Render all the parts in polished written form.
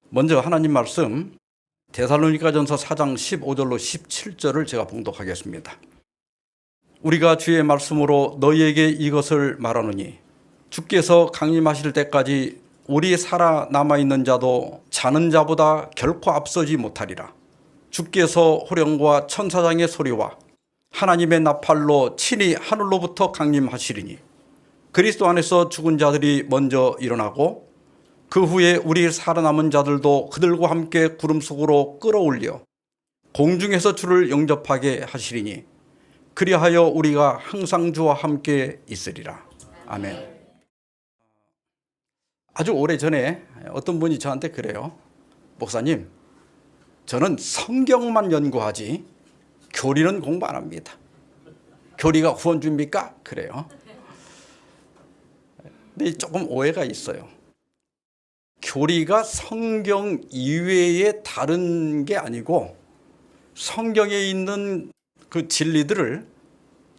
먼저 하나님 말씀 데살로니가전서 4장 15절로 17절을 제가 봉독하겠습니다. 우리가 주의 말씀으로 너희에게 이것을 말하노니 주께서 강림하실 때까지 우리 살아남아있는 자도 자는 자보다 결코 앞서지 못하리라. 주께서 호령과 천사장의 소리와 하나님의 나팔로 친히 하늘로부터 강림하시리니 그리스도 안에서 죽은 자들이 먼저 일어나고 그 후에 우리 살아남은 자들도 그들과 함께 구름 속으로 끌어올려 공중에서 주를 영접하게 하시리니 그리하여 우리가 항상 주와 함께 있으리라. 아멘. 아주 오래전에 어떤 분이 저한테 그래요. 목사님, 저는 성경만 연구하지 교리는 공부 안 합니다. 교리가 구원줍니까? 그래요. 근데 조금 오해가 있어요. 교리가 성경 이외에 다른 게 아니고 성경에 있는 그 진리들을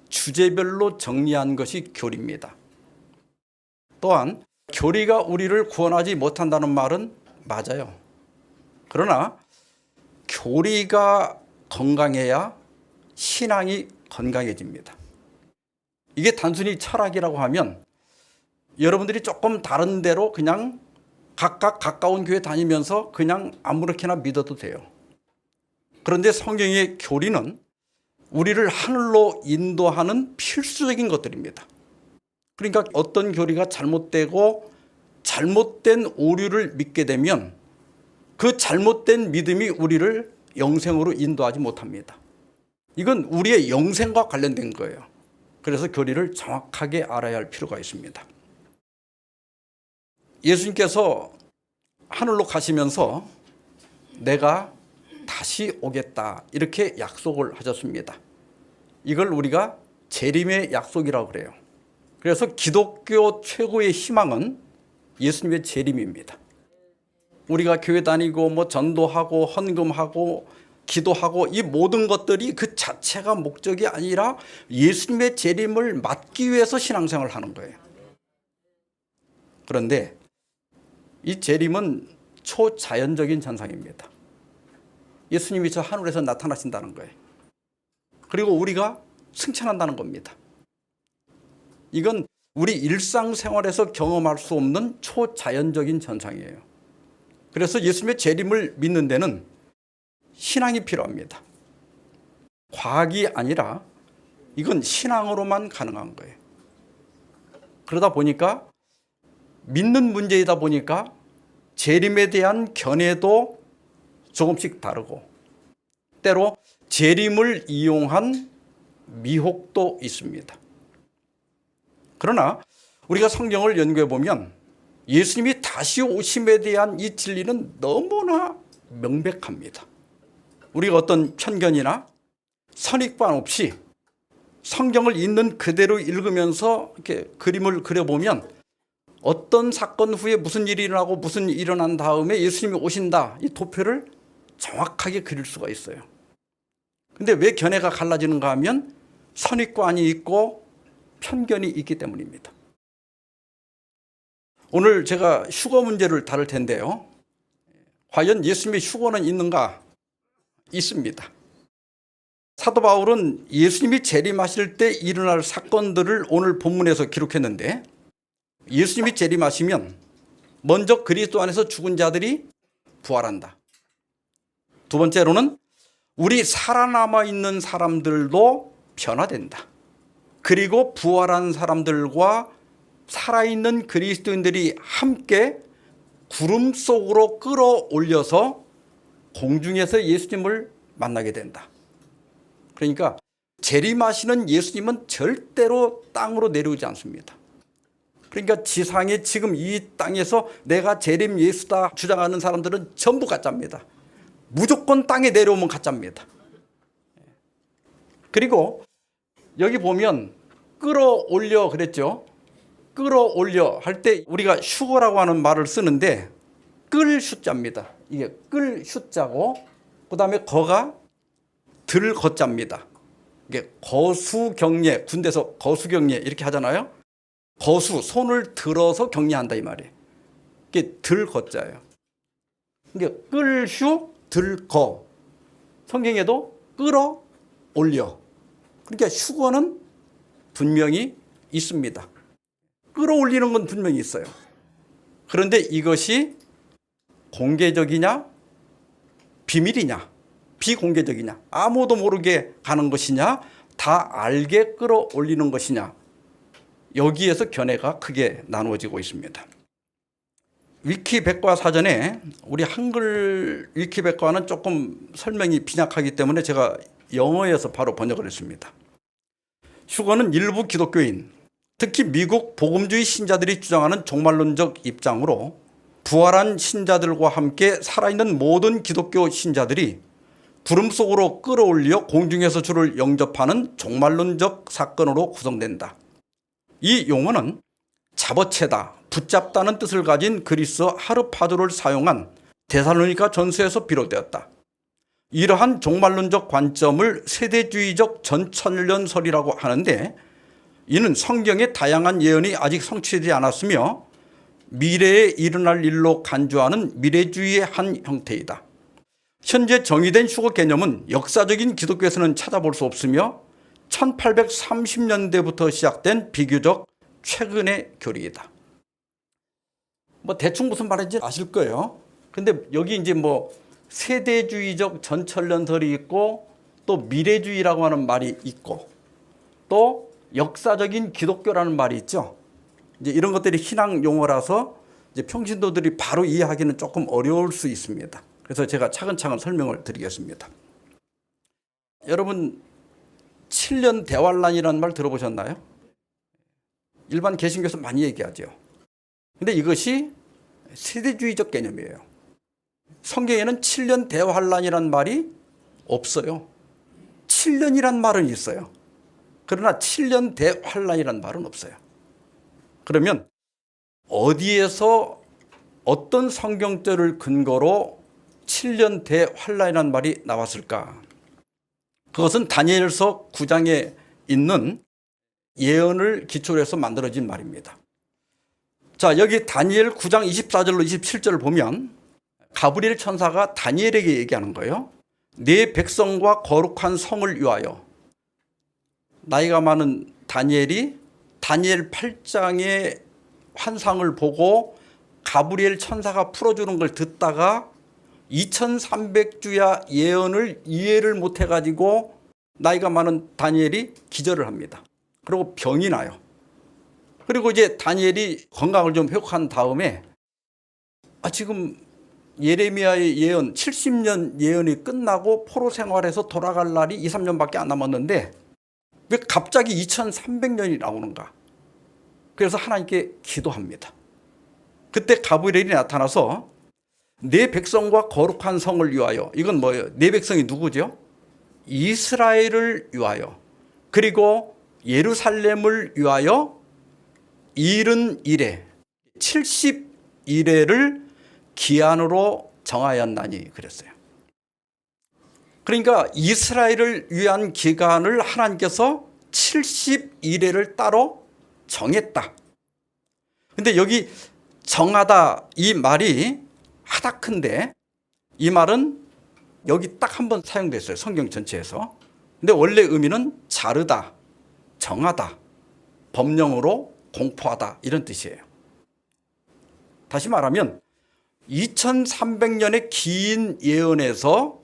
주제별로 정리한 것이 교리입니다. 또한 교리가 우리를 구원하지 못한다는 말은 맞아요. 그러나 교리가 건강해야 신앙이 건강해집니다. 이게 단순히 철학이라고 하면 여러분들이 조금 다른 데로 그냥 각각 가까운 교회 다니면서 그냥 아무렇게나 믿어도 돼요. 그런데 성경의 교리는 우리를 하늘로 인도하는 필수적인 것들입니다. 그러니까 어떤 교리가 잘못되고 잘못된 오류를 믿게 되면 그 잘못된 믿음이 우리를 영생으로 인도하지 못합니다. 이건 우리의 영생과 관련된 거예요. 그래서 교리를 정확하게 알아야 할 필요가 있습니다. 예수님께서 하늘로 가시면서 내가 다시 오겠다 이렇게 약속을 하셨습니다. 이걸 우리가 재림의 약속이라고 그래요. 그래서 기독교 최고의 희망은 예수님의 재림입니다. 우리가 교회 다니고 전도하고 헌금하고 기도하고 이 모든 것들이 그 자체가 목적이 아니라 예수님의 재림을 맞기 위해서 신앙생활을 하는 거예요. 그런데 이 재림은 초자연적인 현상입니다. 예수님이 저 하늘에서 나타나신다는 거예요. 그리고 우리가 승천한다는 겁니다. 이건 우리 일상생활에서 경험할 수 없는 초자연적인 현상이에요. 그래서 예수님의 재림을 믿는 데는 신앙이 필요합니다. 과학이 아니라 이건 신앙으로만 가능한 거예요. 그러다 보니까 믿는 문제이다 보니까 재림에 대한 견해도 조금씩 다르고 때로 재림을 이용한 미혹도 있습니다. 그러나 우리가 성경을 연구해 보면 예수님이 다시 오심에 대한 이 진리는 너무나 명백합니다. 우리가 어떤 편견이나 선입관 없이 성경을 있는 그대로 읽으면서 이렇게 그림을 그려보면 어떤 사건 후에 무슨 일이 일어나고 무슨 일이 일어난 다음에 예수님이 오신다 이 도표를 정확하게 그릴 수가 있어요. 근데 왜 견해가 갈라지는가 하면 선입관이 있고 편견이 있기 때문입니다. 오늘 제가 휴거 문제를 다룰 텐데요. 과연 예수님의 휴거는 있는가? 있습니다. 사도 바울은 예수님이 재림하실 때 일어날 사건들을 오늘 본문에서 기록했는데 예수님이 재림하시면 먼저 그리스도 안에서 죽은 자들이 부활한다. 두 번째로는 우리 살아남아 있는 사람들도 변화된다. 그리고 부활한 사람들과 살아있는 그리스도인들이 함께 구름 속으로 끌어올려서 공중에서 예수님을 만나게 된다. 그러니까 재림하시는 예수님은 절대로 땅으로 내려오지 않습니다. 그러니까 지상에 지금 이 땅에서 내가 재림 예수다 주장하는 사람들은 전부 가짜입니다. 무조건 땅에 내려오면 가짜입니다. 그리고 여기 보면 끌어올려 그랬죠. 끌어올려 할 때 우리가 휴거라고 하는 말을 쓰는데 끌 슈자입니다. 이게 끌 슈자고 그다음에 거가 들 거자입니다. 이게 거수경례, 군대에서 거수경례 이렇게 하잖아요. 거수, 손을 들어서 격려한다 이 말이에요. 이게 들 거자예요. 이게 끌슈 들거 성경에도 끌어올려. 그러니까 휴거는 분명히 있습니다. 끌어올리는 건 분명히 있어요. 그런데 이것이 공개적이냐 비밀이냐 비공개적이냐 아무도 모르게 가는 것이냐 다 알게 끌어올리는 것이냐 여기에서 견해가 크게 나누어지고 있습니다. 위키백과 사전에 우리 한글 위키백과는 조금 설명이 빈약하기 때문에 제가 영어에서 바로 번역을 했습니다. 휴거는 일부 기독교인 특히 미국 복음주의 신자들이 주장하는 종말론적 입장으로 부활한 신자들과 함께 살아있는 모든 기독교 신자들이 구름 속으로 끌어올려 공중에서 주를 영접하는 종말론적 사건으로 구성된다. 이 용어는 잡어채다, 붙잡다는 뜻을 가진 그리스 하르파도를 사용한 데살로니가 전서에서 비롯되었다. 이러한 종말론적 관점을 세대주의적 전천년설이라고 하는데 이는 성경의 다양한 예언이 아직 성취되지 않았으며 미래에 일어날 일로 간주하는 미래주의의 한 형태이다. 현재 정의된 휴거 개념은 역사적인 기독교에서는 찾아볼 수 없으며 1830년대부터 시작된 비교적 최근의 교리이다. 대충 무슨 말인지 아실 거예요. 근데 여기 이제 세대주의적 전천년설이 있고 또 미래주의라고 하는 말이 있고 또 역사적인 기독교라는 말이 있죠. 이제 이런 것들이 신앙 용어라서 이제 평신도들이 바로 이해하기는 조금 어려울 수 있습니다. 그래서 제가 차근차근 설명을 드리겠습니다. 여러분 7년 대환란이라는 말 들어보셨나요? 일반 개신교에서 많이 얘기하죠. 근데 이것이 세대주의적 개념이에요. 성경에는 7년 대환란이라는 말이 없어요. 7년이란 말은 있어요. 그러나 7년 대환란이라는 말은 없어요. 그러면 어디에서 어떤 성경절을 근거로 7년 대환란이라는 말이 나왔을까? 그것은 다니엘서 9장에 있는 예언을 기초로 해서 만들어진 말입니다. 자, 여기 다니엘 9장 24절로 27절을 보면 가브리엘 천사가 다니엘에게 얘기하는 거예요. 네 백성과 거룩한 성을 위하여. 나이가 많은 다니엘이 다니엘 8장의 환상을 보고 가브리엘 천사가 풀어주는 걸 듣다가 2300주야 예언을 이해를 못해가지고 나이가 많은 다니엘이 기절을 합니다. 그리고 병이 나요. 그리고 이제 다니엘이 건강을 좀 회복한 다음에 지금 예레미야의 예언 70년 예언이 끝나고 포로 생활에서 돌아갈 날이 2, 3년밖에 안 남았는데 왜 갑자기 2300년이 나오는가? 그래서 하나님께 기도합니다. 그때 가브리엘이 나타나서 내 백성과 거룩한 성을 위하여. 이건 뭐예요? 내 백성이 누구죠? 이스라엘을 위하여. 그리고 예루살렘을 위하여 70일에 70일에를 기한으로 정하였나니 그랬어요. 그러니까 이스라엘을 위한 기간을 하나님께서 70일에를 따로 정했다. 근데 여기 정하다 이 말이 하다큰데 이 말은 여기 딱 한 번 사용됐어요. 성경 전체에서. 근데 원래 의미는 자르다, 정하다, 법령으로 공포하다 이런 뜻이에요. 다시 말하면 2300년의 긴 예언에서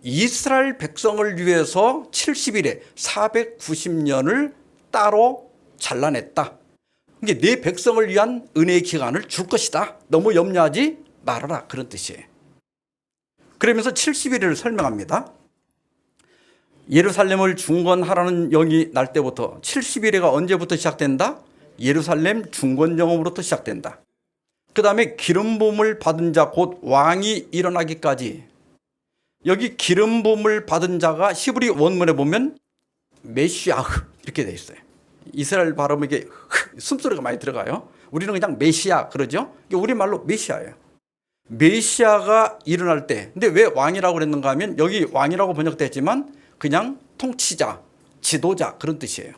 이스라엘 백성을 위해서 70일에 490년을 따로 잘라냈다. 이게 내 백성을 위한 은혜의 기간을 줄 것이다. 너무 염려하지 말아라. 그런 뜻이에요. 그러면서 70일을 설명합니다. 예루살렘을 중건하라는 영이 날 때부터 70일에가 언제부터 시작된다? 예루살렘 중건 영업으로부터 시작된다. 그 다음에 기름 부음을 받은 자 곧 왕이 일어나기까지. 여기 기름 부음을 받은 자가 히브리 원문에 보면 메시아흐 이렇게 돼 있어요. 이스라엘 발음에 이게 숨소리가 많이 들어가요. 우리는 그냥 메시아 그러죠. 우리말로 메시아예요. 메시아가 일어날 때. 근데 왜 왕이라고 그랬는가 하면 여기 왕이라고 번역됐지만 그냥 통치자, 지도자 그런 뜻이에요.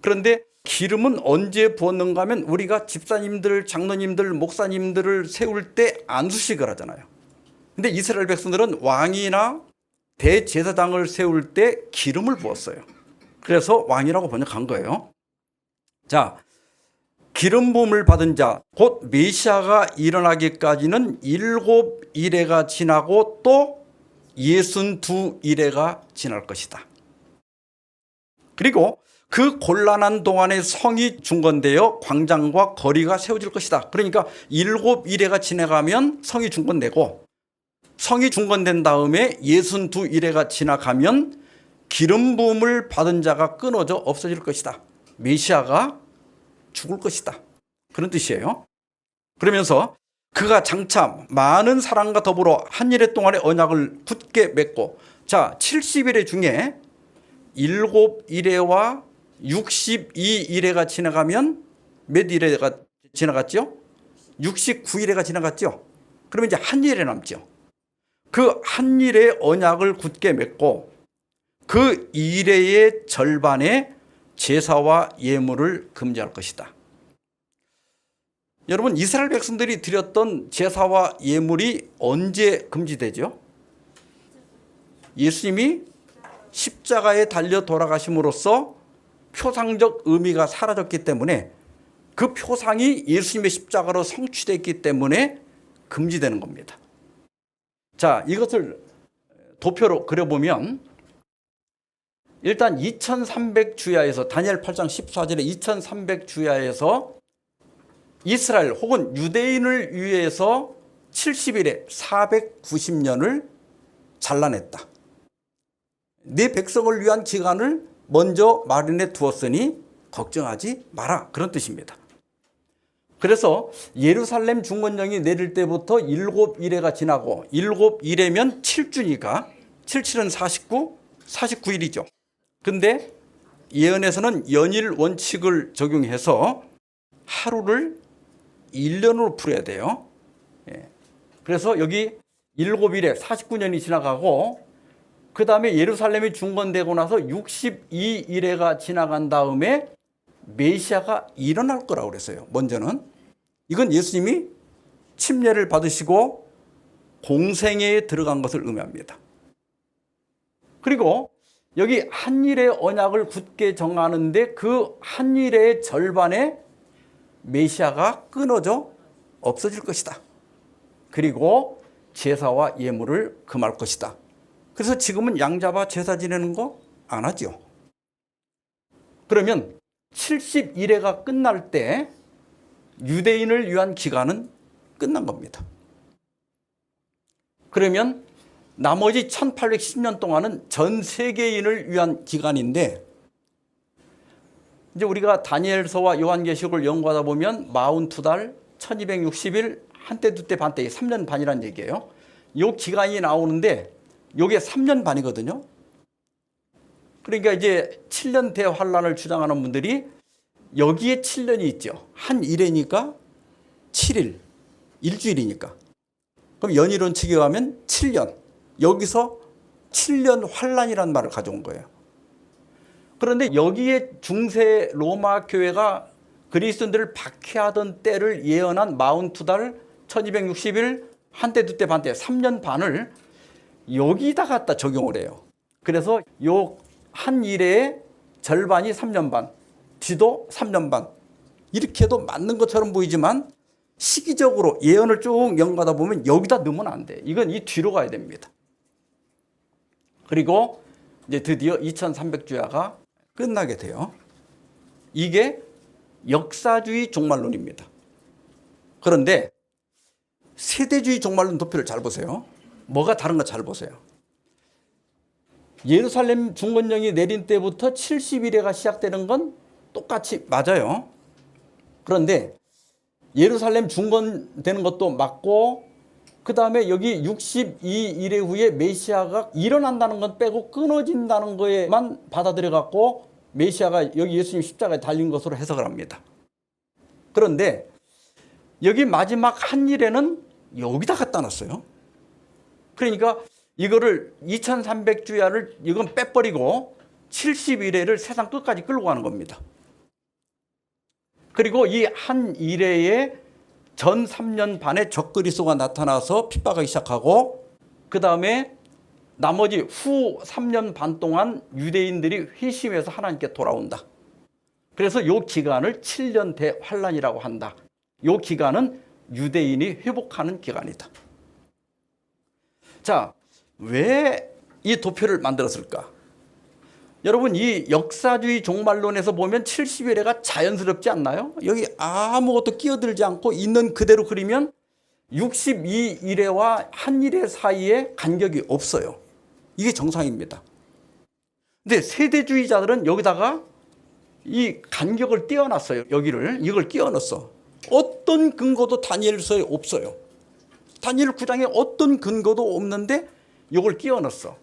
그런데 기름은 언제 부었는가 하면 우리가 집사님들, 장로님들, 목사님들을 세울 때 안수식을 하잖아요. 근데 이스라엘 백성들은 왕이나 대제사장을 세울 때 기름을 부었어요. 그래서 왕이라고 번역한 거예요. 자, 기름 부음을 받은 자, 곧 메시아가 일어나기까지는 7일회가 지나고 또 62일회가 지날 것이다. 그리고 그 곤란한 동안에 성이 중건되어 광장과 거리가 세워질 것이다. 그러니까 7일회가 지나가면 성이 중건되고, 성이 중건된 다음에 62일회가 지나가면 기름 부음을 받은 자가 끊어져 없어질 것이다. 메시아가 죽을 것이다. 그런 뜻이에요. 그러면서 그가 장차 많은 사람과 더불어 한 일해 동안의 언약을 굳게 맺고, 자, 70일회 중에 7일회와 62일회가 지나가면 몇 일회가 지나갔죠? 69일회가 지나갔죠? 그러면 이제 한 일회 남죠. 그 한 일의 언약을 굳게 맺고 그 일회의 절반의 제사와 예물을 금지할 것이다. 여러분, 이스라엘 백성들이 드렸던 제사와 예물이 언제 금지되죠? 예수님이 십자가에 달려 돌아가심으로써 표상적 의미가 사라졌기 때문에, 그 표상이 예수님의 십자가로 성취됐기 때문에 금지되는 겁니다. 자, 이것을 도표로 그려보면 일단 2300주야에서 다니엘 8장 14절에 2300주야에서 이스라엘 혹은 유대인을 위해서 70일에 490년을 잘라냈다. 네 백성을 위한 기간을 먼저 마련해 두었으니 걱정하지 마라, 그런 뜻입니다. 그래서 예루살렘 중건령이 내릴 때부터 7일회가 지나고, 7일회면 7주니까 77은 49, 49일이죠. 근데 예언에서는 연일 원칙을 적용해서 하루를 1년으로 풀어야 돼요. 그래서 여기 7일에 49년이 지나가고, 그 다음에 예루살렘이 중건되고 나서 62일회가 지나간 다음에 메시아가 일어날 거라고 그랬어요. 먼저는 이건 예수님이 침례를 받으시고 공생애에 들어간 것을 의미합니다. 그리고 여기 한일의 언약을 굳게 정하는데 그 한일의 절반에 메시아가 끊어져 없어질 것이다. 그리고 제사와 예물을 금할 것이다. 그래서 지금은 양 잡아 제사 지내는 거 안 하죠. 그러면 70일회가 끝날 때 유대인을 위한 기간은 끝난 겁니다. 그러면 나머지 1810년 동안은 전 세계인을 위한 기간인데, 이제 우리가 다니엘서와 요한계시록을 연구하다 보면 42달, 1260일, 한때 두때 반때 3년 반이라는 얘기예요. 이 기간이 나오는데 이게 3년 반이거든요. 그러니까 이제 7년 대환란을 주장하는 분들이 여기에 7년이 있죠. 한 일회니까 7일, 일주일이니까. 그럼 연일원 측에 가면 7년. 여기서 7년 환란이라는 말을 가져온 거예요. 그런데 여기에 중세 로마 교회가 그리스도인들을 박해하던 때를 예언한 42달, 1260일, 한때 두때 반때 3년 반을 여기다 갖다 적용을 해요. 그래서 요 한 일의 절반이 3년 반, 뒤도 3년 반, 이렇게 해도 맞는 것처럼 보이지만 시기적으로 예언을 쭉 연구하다 보면 여기다 넣으면 안 돼. 이건 이 뒤로 가야 됩니다. 그리고 이제 드디어 2300주야가 끝나게 돼요. 이게 역사주의 종말론입니다. 그런데 세대주의 종말론 도표를 잘 보세요. 뭐가 다른가 잘 보세요. 예루살렘 중건령이 내린 때부터 70일회가 시작되는 건 똑같이 맞아요. 그런데 예루살렘 중건되는 것도 맞고, 그 다음에 여기 62일회 후에 메시아가 일어난다는 건 빼고 끊어진다는 거에만 받아들여 갖고 메시아가 여기 예수님 십자가에 달린 것으로 해석을 합니다. 그런데 여기 마지막 한 일에는 여기다 갖다 놨어요. 그러니까 이거를 2300주야를 이건 빼버리고 71회를 세상 끝까지 끌고 가는 겁니다. 그리고 이 한 일회에 전 3년 반에 적그리스도가 나타나서 핍박하기 시작하고 그 다음에 나머지 후 3년 반 동안 유대인들이 회심해서 하나님께 돌아온다. 그래서 이 기간을 7년 대환란이라고 한다. 이 기간은 유대인이 회복하는 기간이다. 자, 왜 이 도표를 만들었을까? 여러분, 이 역사주의 종말론에서 보면 70일에가 자연스럽지 않나요? 여기 아무것도 끼어들지 않고 있는 그대로 그리면 62일에와 한 일의 사이에 간격이 없어요. 이게 정상입니다. 근데 세대주의자들은 여기다가 이 간격을 띄워놨어요. 이걸 끼워 넣었어. 어떤 근거도 다니엘서에 없어요. 다니엘 9장에 어떤 근거도 없는데 이걸 끼워 넣었어.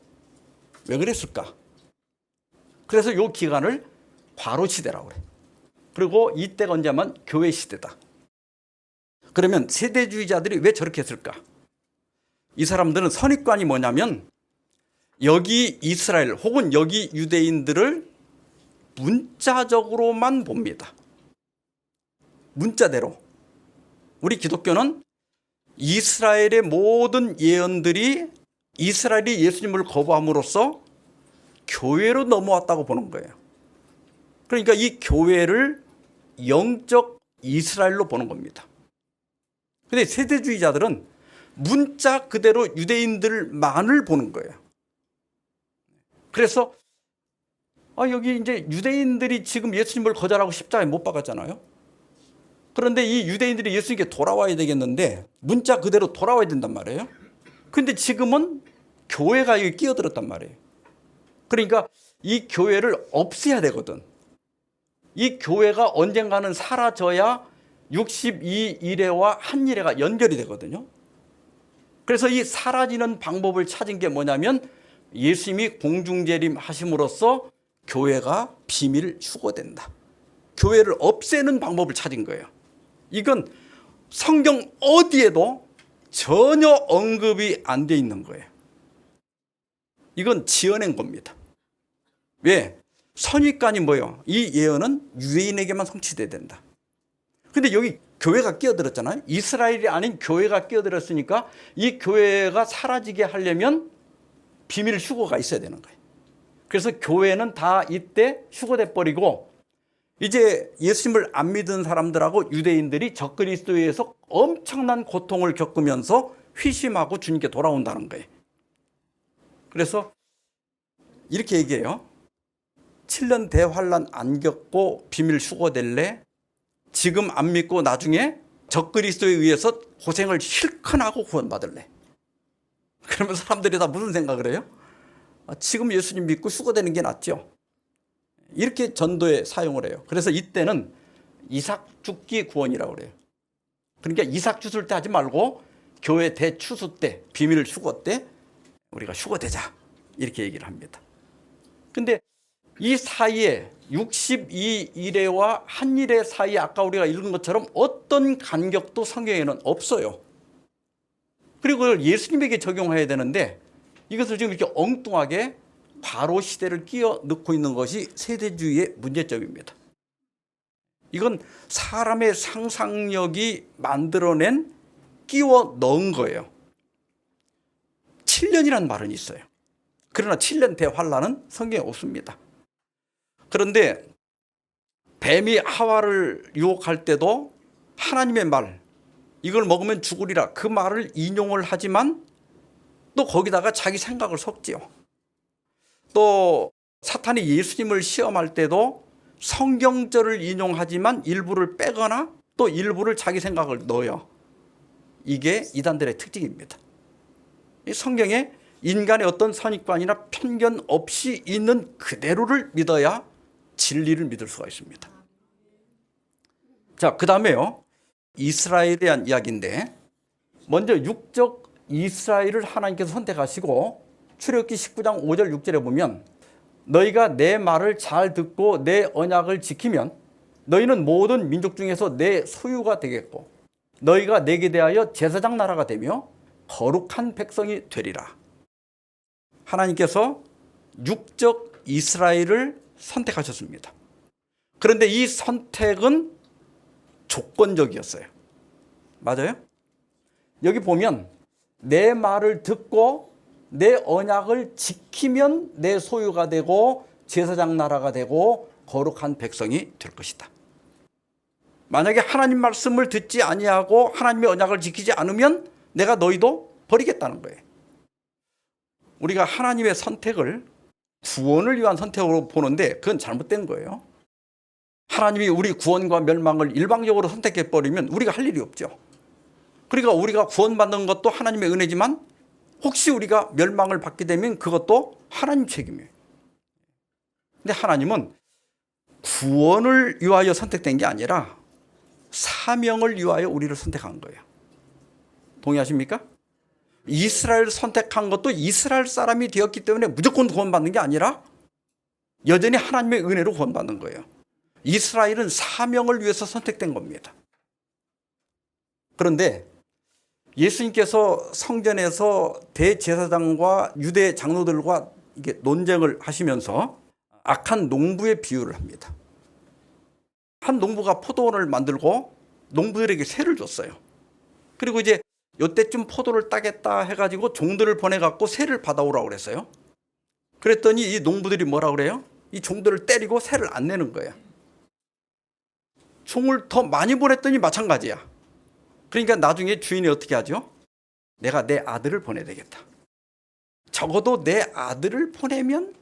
왜 그랬을까? 그래서 이 기간을 과로 시대라고 그래. 그리고 이때가 언제냐면 교회 시대다. 그러면 세대주의자들이 왜 저렇게 했을까? 이 사람들은 선입관이 뭐냐면 여기 이스라엘 혹은 여기 유대인들을 문자적으로만 봅니다. 문자대로. 우리 기독교는 이스라엘의 모든 예언들이 이스라엘이 예수님을 거부함으로써 교회로 넘어왔다고 보는 거예요. 그러니까 이 교회를 영적 이스라엘로 보는 겁니다. 근데 세대주의자들은 문자 그대로 유대인들만을 보는 거예요. 그래서 여기 이제 유대인들이 지금 예수님을 거절하고 십자가에 못 박았잖아요. 그런데 이 유대인들이 예수님께 돌아와야 되겠는데 문자 그대로 돌아와야 된단 말이에요. 근데 지금은 교회가 여기 끼어들었단 말이에요. 그러니까 이 교회를 없애야 되거든. 이 교회가 언젠가는 사라져야 62일에와 한 일회가 연결이 되거든요. 그래서 이 사라지는 방법을 찾은 게 뭐냐면 예수님이 공중재림 하심으로써 교회가 비밀 휴거된다. 교회를 없애는 방법을 찾은 거예요. 이건 성경 어디에도 전혀 언급이 안 돼 있는 거예요. 이건 지어낸 겁니다. 왜? 선입관이 뭐예요? 이 예언은 유대인에게만 성취돼야 된다. 근데 여기 교회가 끼어들었잖아요. 이스라엘이 아닌 교회가 끼어들었으니까 이 교회가 사라지게 하려면 비밀 휴거가 있어야 되는 거예요. 그래서 교회는 다 이때 휴거돼 버리고 이제 예수님을 안 믿은 사람들하고 유대인들이 적그리스도에 의해서 엄청난 고통을 겪으면서 회심하고 주님께 돌아온다는 거예요. 그래서 이렇게 얘기해요. 7년 대환란 안 겪고 비밀 휴거될래? 지금 안 믿고 나중에 적그리스도에 의해서 고생을 실컷 하고 구원받을래? 그러면 사람들이 다 무슨 생각을 해요? 지금 예수님 믿고 휴거되는 게 낫죠. 이렇게 전도에 사용을 해요. 그래서 이때는 이삭 죽기 구원이라고 그래요. 그러니까 이삭 추수 때 하지 말고 교회 대추수 때, 비밀 휴거 때 우리가 휴거되자 이렇게 얘기를 합니다. 근데 이 사이에 62일에와 한 일의 사이에 아까 우리가 읽은 것처럼 어떤 간격도 성경에는 없어요. 그리고 그걸 예수님에게 적용해야 되는데 이것을 지금 이렇게 엉뚱하게 과로 시대를 끼워 넣고 있는 것이 세대주의의 문제점입니다. 이건 사람의 상상력이 만들어낸 끼워 넣은 거예요. 7년이라는 말은 있어요. 그러나 7년 대환란은 성경에 없습니다. 그런데 뱀이 하와를 유혹할 때도 하나님의 말, 이걸 먹으면 죽으리라 그 말을 인용을 하지만 또 거기다가 자기 생각을 섞지요. 또 사탄이 예수님을 시험할 때도 성경절을 인용하지만 일부를 빼거나 또 일부를 자기 생각을 넣어요. 이게 이단들의 특징입니다. 이 성경에 인간의 어떤 선입관이나 편견 없이 있는 그대로를 믿어야 진리를 믿을 수가 있습니다. 자, 그 다음에요. 이스라엘에 대한 이야기인데 먼저 육적 이스라엘을 하나님께서 선택하시고 출애굽기 19장 5절 6절에 보면 너희가 내 말을 잘 듣고 내 언약을 지키면 너희는 모든 민족 중에서 내 소유가 되겠고 너희가 내게 대하여 제사장 나라가 되며 거룩한 백성이 되리라. 하나님께서 육적 이스라엘을 선택하셨습니다. 그런데 이 선택은 조건적이었어요. 맞아요? 여기 보면 내 말을 듣고 내 언약을 지키면 내 소유가 되고 제사장 나라가 되고 거룩한 백성이 될 것이다. 만약에 하나님 말씀을 듣지 아니하고 하나님의 언약을 지키지 않으면 내가 너희도 버리겠다는 거예요. 우리가 하나님의 선택을 구원을 위한 선택으로 보는데 그건 잘못된 거예요. 하나님이 우리 구원과 멸망을 일방적으로 선택해버리면 우리가 할 일이 없죠. 그러니까 우리가 구원받는 것도 하나님의 은혜지만 혹시 우리가 멸망을 받게 되면 그것도 하나님 책임이에요. 근데 하나님은 구원을 위하여 선택된 게 아니라 사명을 위하여 우리를 선택한 거예요. 동의하십니까? 이스라엘을 선택한 것도 이스라엘 사람이 되었기 때문에 무조건 구원받는 게 아니라 여전히 하나님의 은혜로 구원받는 거예요. 이스라엘은 사명을 위해서 선택된 겁니다. 그런데 예수님께서 성전에서 대제사장과 유대 장로들과 이게 논쟁을 하시면서 악한 농부의 비유를 합니다. 한 농부가 포도원을 만들고 농부들에게 세를 줬어요. 그리고 이제 이때쯤 포도를 따겠다 해가지고 종들을 보내갖고 세를 받아오라고 그랬어요. 그랬더니 이 농부들이 뭐라 그래요? 이 종들을 때리고 세를 안 내는 거예요. 종을 더 많이 보냈더니 마찬가지야. 그러니까 나중에 주인이 어떻게 하죠? 내가 내 아들을 보내야 되겠다. 적어도 내 아들을 보내면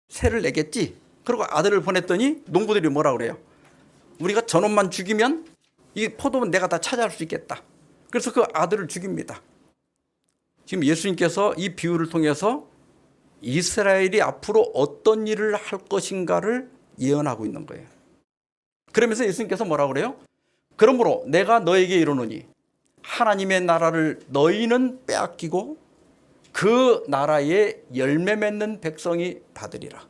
세를 내겠지. 그리고 아들을 보냈더니 농부들이 뭐라 그래요? 우리가 저놈만 죽이면 이 포도는 내가 다 차지할 수 있겠다. 그래서 그 아들을 죽입니다. 지금 예수님께서 이 비유를 통해서 이스라엘이 앞으로 어떤 일을 할 것인가를 예언하고 있는 거예요. 그러면서 예수님께서 뭐라 그래요? 그러므로 내가 너에게 이르노니 하나님의 나라를 너희는 빼앗기고 그 나라에 열매 맺는 백성이 받으리라.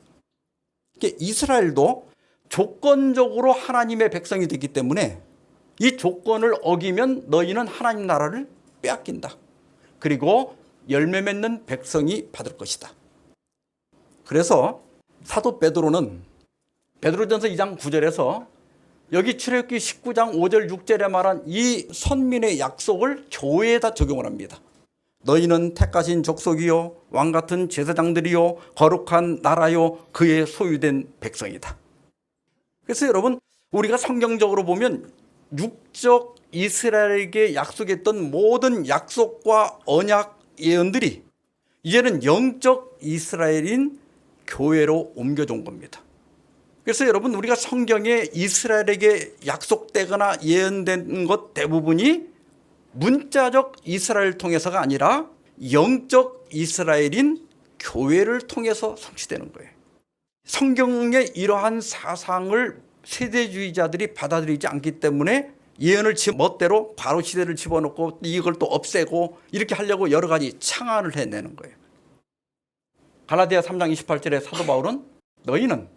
이스라엘도 조건적으로 하나님의 백성이 되기 때문에 이 조건을 어기면 너희는 하나님 나라를 빼앗긴다. 그리고 열매 맺는 백성이 받을 것이다. 그래서 사도 베드로는 베드로전서 2장 9절에서 여기 출애굽기 19장 5절 6절에 말한 이 선민의 약속을 교회에다 적용을 합니다. 너희는 택하신 족속이요 왕같은 제사장들이요 거룩한 나라요 그의 소유된 백성이다. 그래서 여러분 우리가 성경적으로 보면 육적 이스라엘에게 약속했던 모든 약속과 언약 예언들이 이제는 영적 이스라엘인 교회로 옮겨져 온 겁니다. 그래서 여러분 우리가 성경에 이스라엘에게 약속되거나 예언된 것 대부분이 문자적 이스라엘을 통해서가 아니라 영적 이스라엘인 교회를 통해서 성취되는 거예요. 성경의 이러한 사상을 세대주의자들이 받아들이지 않기 때문에 예언을 지 멋대로 바로 시대를 집어넣고 이걸 또 없애고 이렇게 하려고 여러 가지 창안을 해내는 거예요. 갈라디아 3장 28절에 사도 바울은 너희는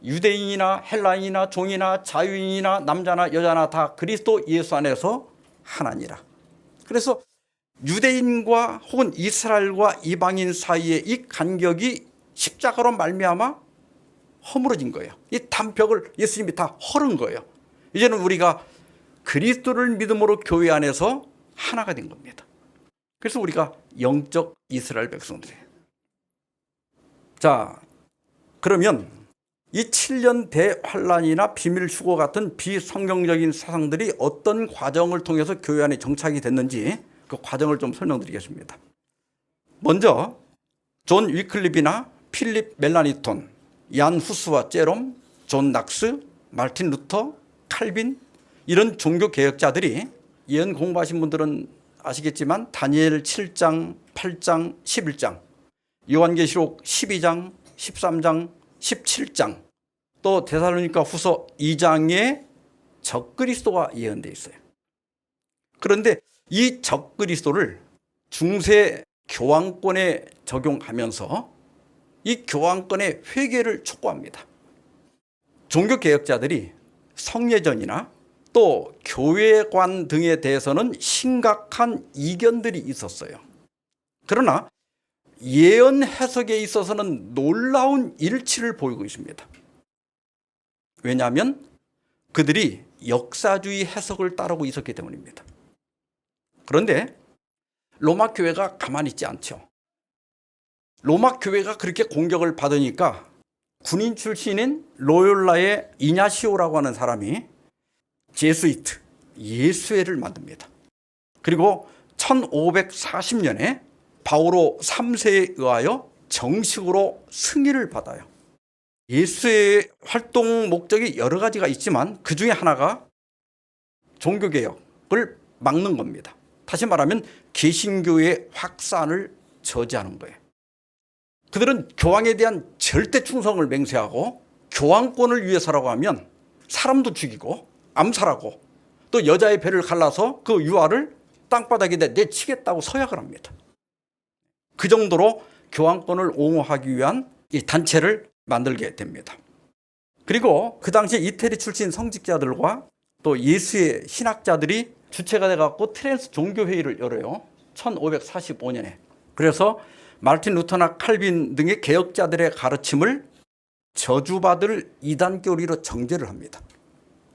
유대인이나 헬라인이나 종이나 자유인이나 남자나 여자나 다 그리스도 예수 안에서 하나니라. 그래서 유대인과 혹은 이스라엘과 이방인 사이의 이 간격이 십자가로 말미암아 허물어진 거예요. 이 단벽을 예수님이 다 헐은 거예요. 이제는 우리가 그리스도를 믿음으로 교회 안에서 하나가 된 겁니다. 그래서 우리가 영적 이스라엘 백성들이에요. 자, 그러면 이 7년 대환란이나 비밀 휴거 같은 비성경적인 사상들이 어떤 과정을 통해서 교회 안에 정착이 됐는지 그 과정을 좀 설명드리겠습니다. 먼저 존 위클립이나 필립 멜라니톤, 얀 후스와 제롬, 존 낙스, 마틴 루터, 칼빈 이런 종교 개혁자들이 예언 공부하신 분들은 아시겠지만 다니엘 7장, 8장, 11장, 요한계시록 12장, 13장, 17장 또 데살로니가 후서 2장에 적그리스도가 예언되어 있어요. 그런데 이 적그리스도를 중세 교황권에 적용하면서 이 교황권의 회개를 촉구합니다. 종교개혁자들이 성례전이나 또 교회관 등에 대해서는 심각한 이견들이 있었어요. 그러나 예언 해석에 있어서는 놀라운 일치를 보이고 있습니다. 왜냐하면 그들이 역사주의 해석을 따르고 있었기 때문입니다. 그런데 로마 교회가 가만히 있지 않죠. 로마 교회가 그렇게 공격을 받으니까 군인 출신인 로욜라의 이냐시오라고 하는 사람이 제수이트, 예수회를 만듭니다. 그리고 1540년에 바오로 3세에 의하여 정식으로 승인을 받아요. 예수의 활동 목적이 여러 가지가 있지만 그 중에 하나가 종교개혁을 막는 겁니다. 다시 말하면 개신교의 확산을 저지하는 거예요. 그들은 교황에 대한 절대 충성을 맹세하고 교황권을 위해서라고 하면 사람도 죽이고 암살하고 또 여자의 배를 갈라서 그 유아를 땅바닥에다 내치겠다고 서약을 합니다. 그 정도로 교황권을 옹호하기 위한 이 단체를 만들게 됩니다. 그리고 그 당시에 이태리 출신 성직자들과 또 예수의 신학자들이 주체가 돼갖고 트랜스 종교회의를 열어요. 1545년에. 그래서 마르틴 루터나 칼빈 등의 개혁자들의 가르침을 저주받을 이단 교리로 정죄를 합니다.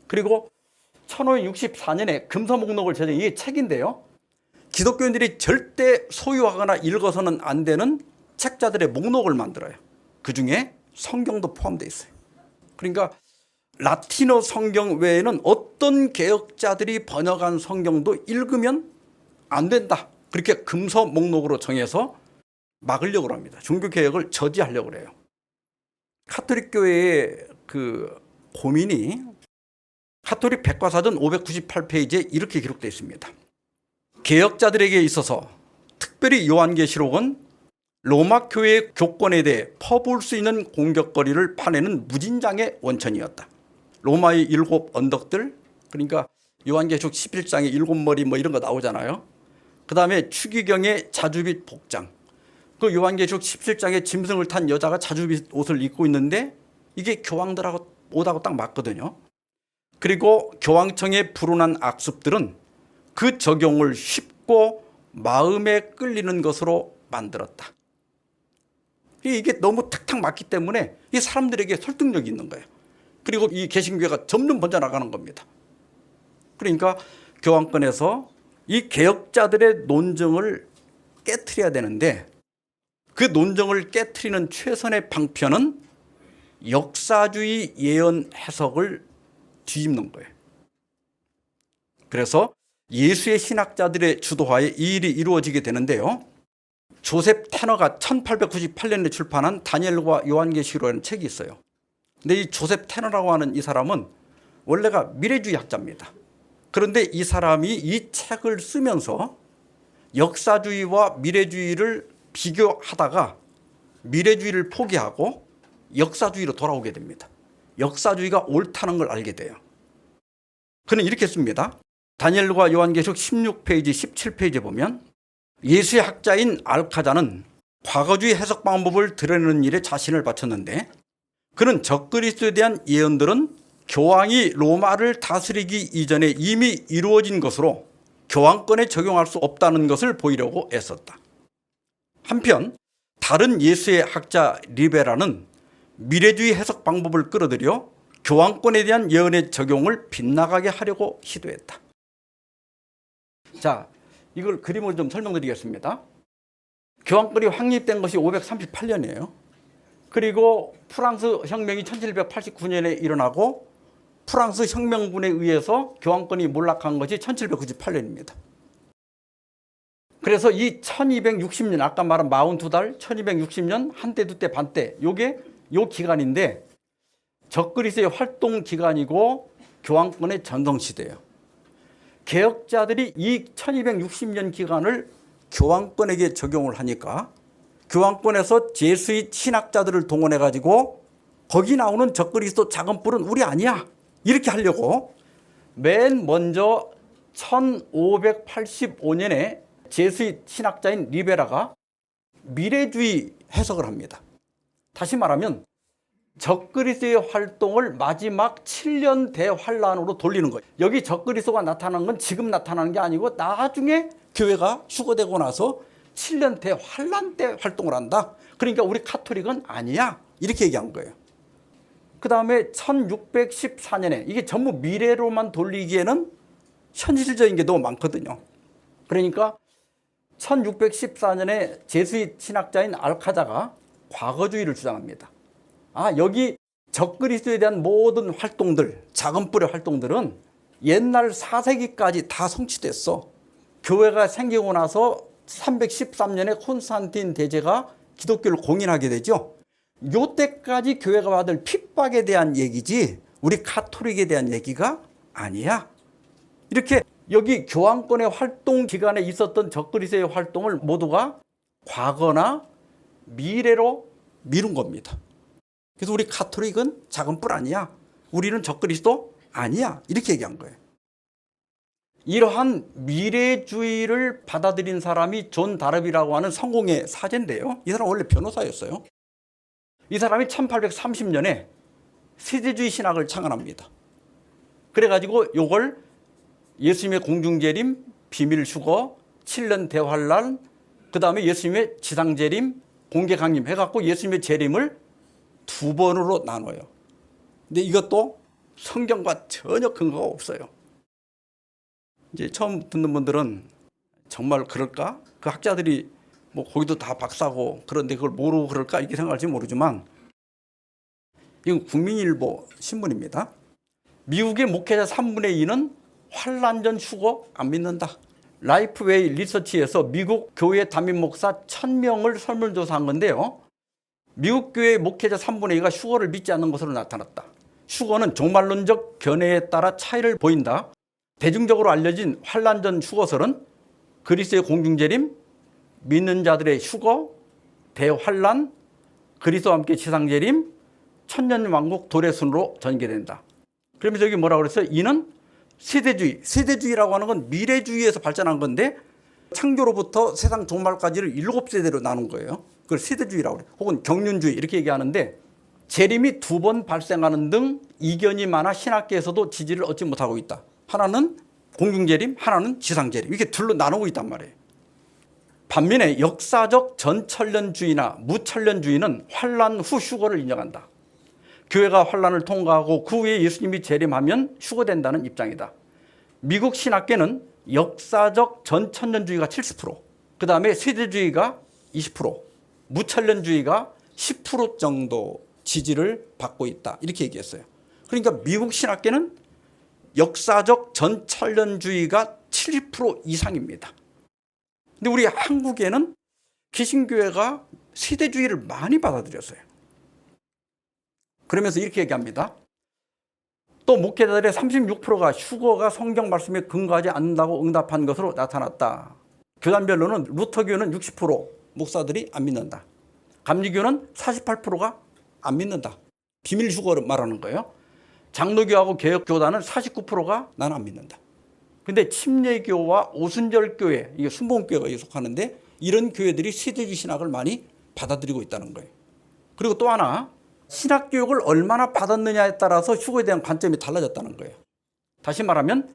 그리고 1564년에 금서목록을 제정, 이게 책인데요. 기독교인들이 절대 소유하거나 읽어서는 안 되는 책자들의 목록을 만들어요. 그 중에 성경도 포함되어 있어요. 그러니까 라틴어 성경 외에는 어떤 개혁자들이 번역한 성경도 읽으면 안 된다. 그렇게 금서 목록으로 정해서 막으려고 합니다. 종교개혁을 저지하려고 해요. 카톨릭 교회의 그 고민이 카톨릭 백과사전 598페이지에 이렇게 기록되어 있습니다. 개혁자들에게 있어서 특별히 요한계시록은 로마 교회의 교권에 대해 퍼부을 수 있는 공격거리를 파내는 무진장의 원천이었다. 로마의 7 언덕들, 그러니까 요한계시록 11장에 7머리 뭐 이런 거 나오잖아요. 그 다음에 추기경의 자주빛 복장, 그 요한계시록 17장에 짐승을 탄 여자가 자주빛 옷을 입고 있는데 이게 교황들하고 옷하고 딱 맞거든요. 그리고 교황청의 불운한 악습들은 그 적용을 쉽고 마음에 끌리는 것으로 만들었다. 이게 너무 탁탁 맞기 때문에 이 사람들에게 설득력이 있는 거예요. 그리고 이 개신교회가 점점 번져나가는 겁니다. 그러니까 교황권에서 이 개혁자들의 논증을 깨트려야 되는데 그 논증을 깨트리는 최선의 방편은 역사주의 예언 해석을 뒤집는 거예요. 그래서 예수의 신학자들의 주도하에 이 일이 이루어지게 되는데요. 조셉 테너가 1898년에 출판한 다니엘과 요한계시록이라는 책이 있어요. 근데 이 조셉 테너라고 하는 이 사람은 원래가 미래주의 학자입니다. 그런데 이 사람이 이 책을 쓰면서 역사주의와 미래주의를 비교하다가 미래주의를 포기하고 역사주의로 돌아오게 됩니다. 역사주의가 옳다는 걸 알게 돼요. 그는 이렇게 씁니다. 다니엘과 요한계시록 16페이지, 17페이지에 보면 예수의 학자인 알카자는 과거주의 해석 방법을 드러내는 일에 자신을 바쳤는데 그는 적그리스도에 대한 예언들은 교황이 로마를 다스리기 이전에 이미 이루어진 것으로 교황권에 적용할 수 없다는 것을 보이려고 애썼다. 한편 다른 예수의 학자 리베라는 미래주의 해석 방법을 끌어들여 교황권에 대한 예언의 적용을 빗나가게 하려고 시도했다. 자, 이걸 그림으로 좀 설명드리겠습니다. 교황권이 확립된 것이 538년이에요. 그리고 프랑스 혁명이 1789년에 일어나고 프랑스 혁명군에 의해서 교황권이 몰락한 것이 1798년입니다. 그래서 이 1260년, 아까 말한 42달, 1260년, 한때, 두때, 반때, 요게 요 기간인데 적그리스도의 활동 기간이고 교황권의 전성시대예요. 개혁자들이 이 1260년 기간을 교황권에게 적용을 하니까 교황권에서 제수의 신학자들을 동원해가지고 거기 나오는 적그리스도 작은 뿔은 우리 아니야. 이렇게 하려고 맨 먼저 1585년에 제수의 신학자인 리베라가 미래주의 해석을 합니다. 다시 말하면 적그리스도의 활동을 마지막 7년 대환란으로 돌리는 거예요. 여기 적그리스도가 나타난 건 지금 나타나는 게 아니고 나중에 교회가 휴거되고 나서 7년 대환란 때 활동을 한다. 그러니까 우리 카톨릭은 아니야. 이렇게 얘기한 거예요. 그 다음에 1614년에 이게 전부 미래로만 돌리기에는 현실적인 게 너무 많거든요. 그러니까 1614년에 제수잇 신학자인 알카자가 과거주의를 주장합니다. 여기 적그리스도에 대한 모든 활동들, 작은 뿔의 활동들은 옛날 4세기까지 다 성취됐어. 교회가 생기고 나서 313년에 콘스탄틴 대제가 기독교를 공인하게 되죠. 요때까지 교회가 받을 핍박에 대한 얘기지 우리 가톨릭에 대한 얘기가 아니야. 이렇게 여기 교황권의 활동 기간에 있었던 적그리스도의 활동을 모두가 과거나 미래로 미룬 겁니다. 그래서 우리 가톨릭은 작은 뿔 아니야. 우리는 적그리스도 아니야. 이렇게 얘기한 거예요. 이러한 미래주의를 받아들인 사람이 존 다릅이라고 하는 성공의 사제인데요. 이 사람 원래 변호사였어요. 이 사람이 1830년에 세대주의 신학을 창안합니다. 그래가지고 이걸 예수님의 공중재림, 비밀휴거, 7년 대환란, 그 다음에 예수님의 지상재림, 공개강림 해갖고 예수님의 재림을 2번으로 나눠요. 근데 이것도 성경과 전혀 근거가 없어요. 이제 처음 듣는 분들은 정말 그럴까? 그 학자들이 뭐 거기도 다 박사고 그런데 그걸 모르고 그럴까? 이렇게 생각할지 모르지만 이건 국민일보 신문입니다. 미국의 목회자 3분의 2는 환란 전 휴거 안 믿는다. 라이프웨이 리서치에서 미국 교회 담임 목사 1000명을 설문조사한 건데요. 미국 교회 목회자 3분의 2가 휴거를 믿지 않는 것으로 나타났다. 휴거는 종말론적 견해에 따라 차이를 보인다. 대중적으로 알려진 환란 전 휴거설은 그리스도의 공중재림, 믿는 자들의 휴거, 대환란, 그리스도와 함께 지상재림, 천년왕국 도래순으로 전개된다. 그러면서 여기 뭐라고 그랬어요? 이는 세대주의, 세대주의라고 하는 건 미래주의에서 발전한 건데 창조로부터 세상 종말까지를 7세대로 나눈 거예요. 그걸 세대주의라고 그래요. 혹은 경륜주의 이렇게 얘기하는데 재림이 2번 발생하는 등 이견이 많아 신학계에서도 지지를 얻지 못하고 있다. 하나는 공중재림, 하나는 지상재림. 이렇게 둘로 나누고 있단 말이에요. 반면에 역사적 전천년주의나 무천년주의는 환란 후 휴거를 인정한다. 교회가 환란을 통과하고 그 후에 예수님이 재림하면 휴거된다는 입장이다. 미국 신학계는 역사적 전천년주의가 70%, 그 다음에 세대주의가 20%, 무천년주의가 10% 정도 지지를 받고 있다. 이렇게 얘기했어요. 그러니까 미국 신학계는 역사적 전천년주의가 70% 이상입니다. 근데 우리 한국에는 개신교회가 세대주의를 많이 받아들였어요. 그러면서 이렇게 얘기합니다. 또 목회자들의 36%가 휴거가 성경 말씀에 근거하지 않는다고 응답한 것으로 나타났다. 교단별로는 루터교는 60% 목사들이 안 믿는다. 감리교는 48%가 안 믿는다. 비밀 휴거를 말하는 거예요. 장로교하고 개혁교단은 49%가 나는 안 믿는다. 근데 침례교와 오순절교회, 이게 순복음교회가 속하는데 이런 교회들이 세대주의 신학을 많이 받아들이고 있다는 거예요. 그리고 또 하나, 신학교육을 얼마나 받았느냐에 따라서 휴거에 대한 관점이 달라졌다는 거예요. 다시 말하면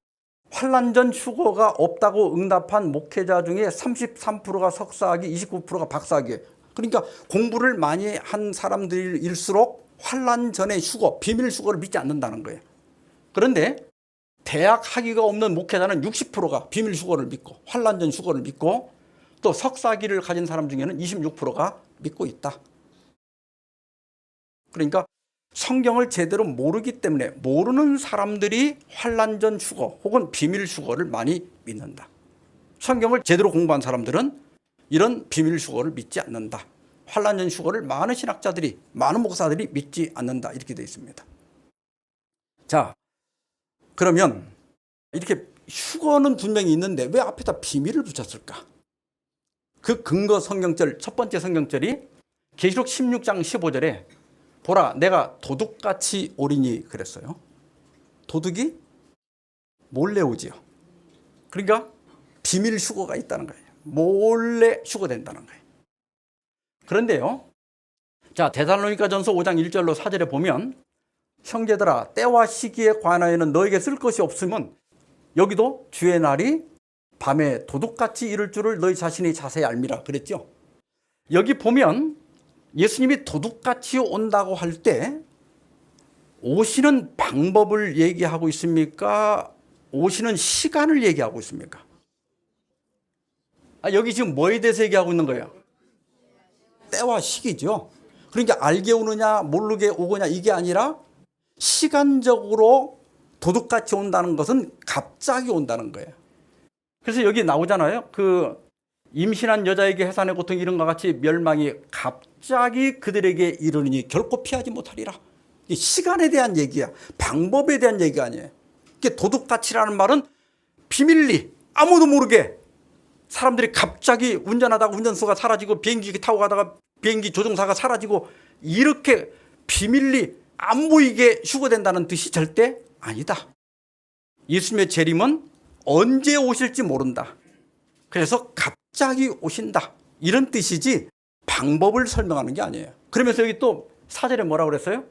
환란 전 휴거가 없다고 응답한 목회자 중에 33%가 석사학위, 29%가 박사학위. 그러니까 공부를 많이 한 사람들일수록 환란 전의 휴거, 비밀 휴거를 믿지 않는다는 거예요. 그런데 대학 학위가 없는 목회자는 60%가 비밀 휴거를 믿고 환란 전 휴거를 믿고 또 석사학위를 가진 사람 중에는 26%가 믿고 있다. 그러니까 성경을 제대로 모르기 때문에 모르는 사람들이 환란 전 휴거 혹은 비밀 휴거를 많이 믿는다. 성경을 제대로 공부한 사람들은 이런 비밀 휴거를 믿지 않는다. 환란 전 휴거를 많은 신학자들이, 많은 목사들이 믿지 않는다. 이렇게 되어 있습니다. 자, 그러면 이렇게 휴거는 분명히 있는데 왜 앞에다 비밀을 붙였을까? 그 근거 성경절, 첫 번째 성경절이 계시록 16장 15절에 보라 내가 도둑같이 오리니 그랬어요. 도둑이 몰래 오지요. 그러니까 비밀 휴거가 있다는 거예요. 몰래 휴거된다는 거예요. 그런데요, 자 데살로니가전서 5장 1절로 4절에 보면 형제들아 때와 시기에 관하여는 너에게 쓸 것이 없으면 여기도 주의 날이 밤에 도둑같이 이를 줄을 너희 자신이 자세히 알미라 그랬죠. 여기 보면 예수님이 도둑같이 온다고 할 때 오시는 방법을 얘기하고 있습니까? 오시는 시간을 얘기하고 있습니까? 여기 지금 뭐에 대해서 얘기하고 있는 거예요? 때와 시기죠. 그러니까 알게 오느냐 모르게 오거냐 이게 아니라 시간적으로 도둑같이 온다는 것은 갑자기 온다는 거예요. 그래서 여기 나오잖아요. 그 임신한 여자에게 해산의 고통 이런과 같이 멸망이 갑자기 그들에게 이르니 결코 피하지 못하리라. 이게 시간에 대한 얘기야. 방법에 대한 얘기가 아니에요. 이게 도둑같이라는 말은 비밀리 아무도 모르게 사람들이 갑자기 운전하다가 운전수가 사라지고 비행기 타고 가다가 비행기 조종사가 사라지고 이렇게 비밀리 안 보이게 휴거된다는 뜻이 절대 아니다. 예수님의 재림은 언제 오실지 모른다. 그래서 갑자기 오신다. 이런 뜻이지 방법을 설명하는 게 아니에요. 그러면서 여기 또 4절에 뭐라고 그랬어요?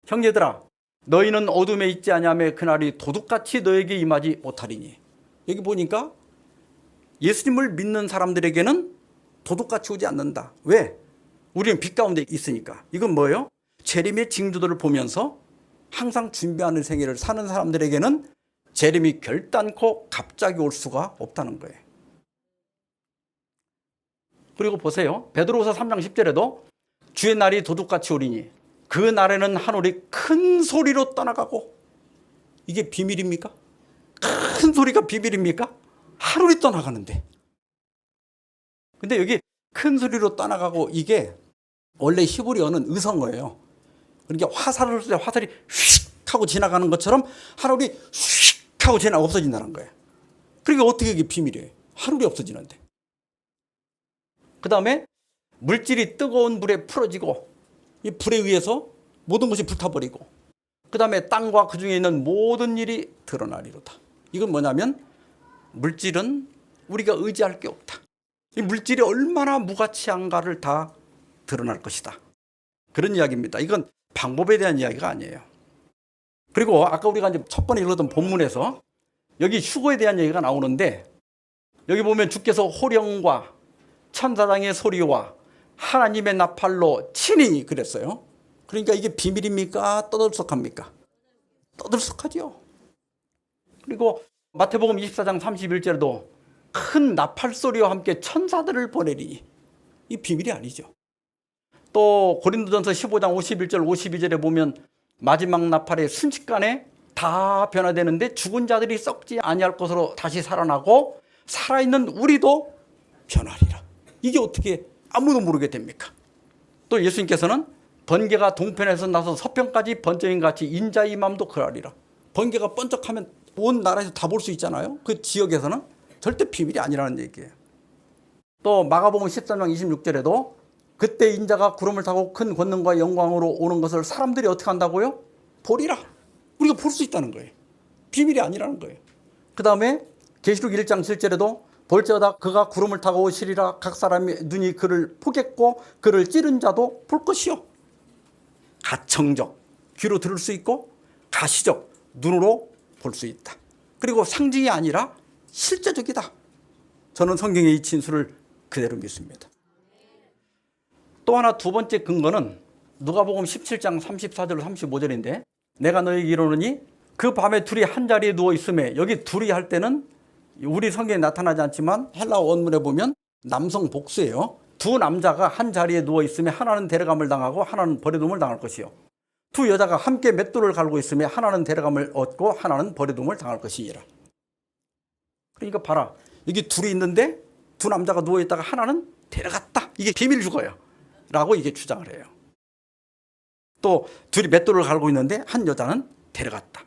형제들아 너희는 어둠에 있지 아니하며 그날이 도둑같이 너에게 임하지 못하리니. 여기 보니까 예수님을 믿는 사람들에게는 도둑같이 오지 않는다. 왜? 우리는 빛 가운데 있으니까. 이건 뭐예요? 재림의 징조들을 보면서 항상 준비하는 생애를 사는 사람들에게는 재림이 결단코 갑자기 올 수가 없다는 거예요. 그리고 보세요. 베드로후서 3장 10절에도 주의 날이 도둑같이 오리니 그 날에는 하늘이 큰 소리로 떠나가고. 이게 비밀입니까? 큰 소리가 비밀입니까? 하늘이 떠나가는데. 근데 여기 큰 소리로 떠나가고 이게 원래 히브리어는 의성어예요. 그러니까 화살을 쏠 때 화살이 휙 하고 지나가는 것처럼 하늘이 휙 하고 지나가 없어진다는 거예요. 그러니까 어떻게 이게 비밀이에요? 하늘이 없어지는데. 그 다음에 물질이 뜨거운 불에 풀어지고 이 불에 의해서 모든 것이 불타버리고 그 다음에 땅과 그 중에 있는 모든 일이 드러나리로다. 이건 뭐냐면 물질은 우리가 의지할 게 없다. 이 물질이 얼마나 무가치한가를 다 드러날 것이다. 그런 이야기입니다. 이건 방법에 대한 이야기가 아니에요. 그리고 아까 우리가 이제 첫 번에 읽었던 본문에서 여기 휴거에 대한 얘기가 나오는데 여기 보면 주께서 호령과 천사장의 소리와 하나님의 나팔로 친히 그랬어요. 그러니까 이게 비밀입니까? 떠들썩합니까? 떠들썩하죠. 그리고 마태복음 24장 31절에도 큰 나팔 소리와 함께 천사들을 보내리니 이 비밀이 아니죠. 또 고린도전서 15장 51절 52절에 보면 마지막 나팔에 순식간에 다 변화되는데 죽은 자들이 썩지 아니할 것으로 다시 살아나고 살아있는 우리도 변하리라. 이게 어떻게 아무도 모르게 됩니까? 또 예수님께서는 번개가 동편에서 나서 서편까지 번쩍인 같이 인자의 맘도 그러하리라. 번개가 번쩍하면 온 나라에서 다 볼 수 있잖아요. 그 지역에서는 절대 비밀이 아니라는 얘기예요. 또 마가복음 13장 26절에도 그때 인자가 구름을 타고 큰 권능과 영광으로 오는 것을 사람들이 어떻게 한다고요? 보리라. 우리가 볼 수 있다는 거예요. 비밀이 아니라는 거예요. 그 다음에 계시록 1장 7절에도 볼지어다 그가 구름을 타고 오시리라. 각 사람의 눈이 그를 보겠고 그를 찌른 자도 볼 것이요. 가청적 귀로 들을 수 있고 가시적 눈으로 볼 수 있다. 그리고 상징이 아니라 실제적이다. 저는 성경의 이 진술을 그대로 믿습니다. 또 하나 두 번째 근거는 누가복음 17장 34절 35절인데 내가 너에게 이르노니 그 밤에 둘이 한 자리에 누워 있음에 여기 둘이 할 때는 우리 성경에 나타나지 않지만 헬라어 원문에 보면 남성 복수예요. 두 남자가 한 자리에 누워 있음에 하나는 데려감을 당하고 하나는 버려둠을 당할 것이요. 두 여자가 함께 맷돌을 갈고 있음에 하나는 데려감을 얻고 하나는 버려둠을 당할 것이니라. 그러니까 봐라. 여기 둘이 있는데 두 남자가 누워 있다가 하나는 데려갔다. 이게 비밀 죽어요. 라고 이게 주장을 해요. 또 둘이 맷돌을 갈고 있는데 한 여자는 데려갔다.